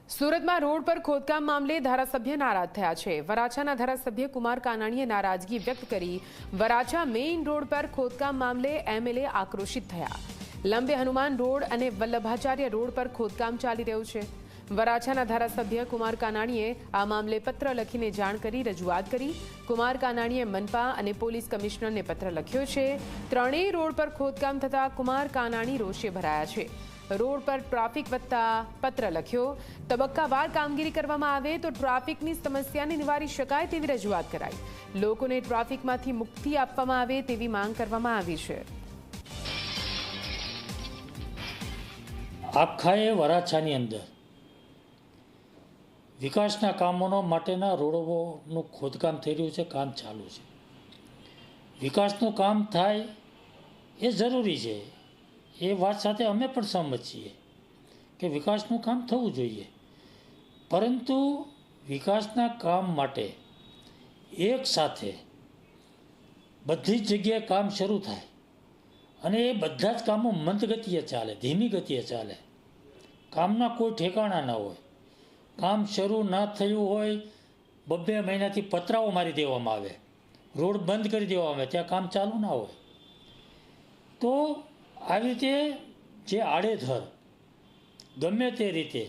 સુરતમાં રોડ પર ખોદકામ મામલે ધારાસભ્ય નારાજ થયા છે। વરાછાના ધારાસભ્ય કુમાર કાનાણીએ નારાજગી વ્યક્ત કરી। વરાછા મેઇન રોડ પર ખોદકામ મામલે એમએલએ આક્રોશિત થયા। લંબે હનુમાન રોડ અને વલ્લભાચાર્ય રોડ પર ખોદકામ ચાલી રહ્યું છે। વરાછાના ધારાસભ્ય કુમાર કાનાણીએ આ મામલે પત્ર લખીને જાણ કરી રજૂઆત કરી। કુમાર કાનાણીએ મનપા અને પોલીસ કમિશનરને પત્ર લખ્યો છે। ત્રણેય રોડ પર ખોદકામ થતા કુમાર કાનાણી રોષે ભરાયા છે। રોડ પર ટ્રાફિક વધતા પત્ર લખ્યો। તબક્કાવાર કામગીરી કરવામાં આવે તો ટ્રાફિકની સમસ્યાને નિવારી શકાય તેવી રજૂઆત કરાઈ। લોકોને ટ્રાફિકમાંથી મુક્તિ આપવામાં આવે તેવી માંગ કરવામાં આવી છે। આખાએ વરાછાની અંદર વિકાસના કામોનો માટેના રોડોનું ખોદકામ થઈ રહ્યું છે, કામ ચાલુ છે। વિકાસનું કામ થાય એ જરૂરી છે, એ વાત સાથે અમે પણ સહમત છીએ કે વિકાસનું કામ થવું જોઈએ, પરંતુ વિકાસના કામ માટે એક સાથે બધી જ જગ્યાએ કામ શરૂ થાય અને એ બધા જ કામો મંદ ગતિએ ચાલે, ધીમી ગતિએ ચાલે, કામના કોઈ ઠેકાણા ન હોય, કામ શરૂ ન થયું હોય, 2 મહિનાથી પતરાઓ મારી દેવામાં આવે, રોડ બંધ કરી દેવામાં આવે, ત્યાં કામ ચાલુ ના હોય, તો આવી રીતે જે આડેધડ ગમે તે રીતે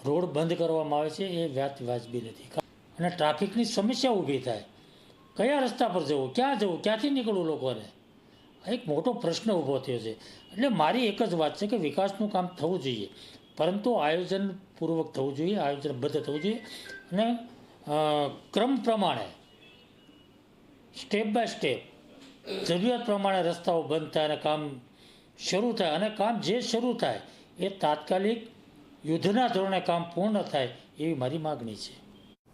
રોડ બંધ કરવામાં આવે છે એ વાજબી નથી। અને ટ્રાફિકની સમસ્યા ઊભી થાય, કયા રસ્તા પર જવું, ક્યાંથી નીકળવું, લોકોને એક મોટો પ્રશ્ન ઊભો થયો છે। એટલે મારી એક જ વાત છે કે વિકાસનું કામ થવું જોઈએ, પરંતુ આયોજનપૂર્વક થવું જોઈએ, આયોજનબદ્ધ થવું જોઈએ અને ક્રમ પ્રમાણે સ્ટેપ બાય સ્ટેપ જરૂરિયાત પ્રમાણે રસ્તાઓ બંધ થાય અને કામ શરૂ થાય, અને કામ જે શરૂ થાય એ તાત્કાલિક યુદ્ધના ધોરણે કામ પૂર્ણ થાય એવી મારી માગણી છે।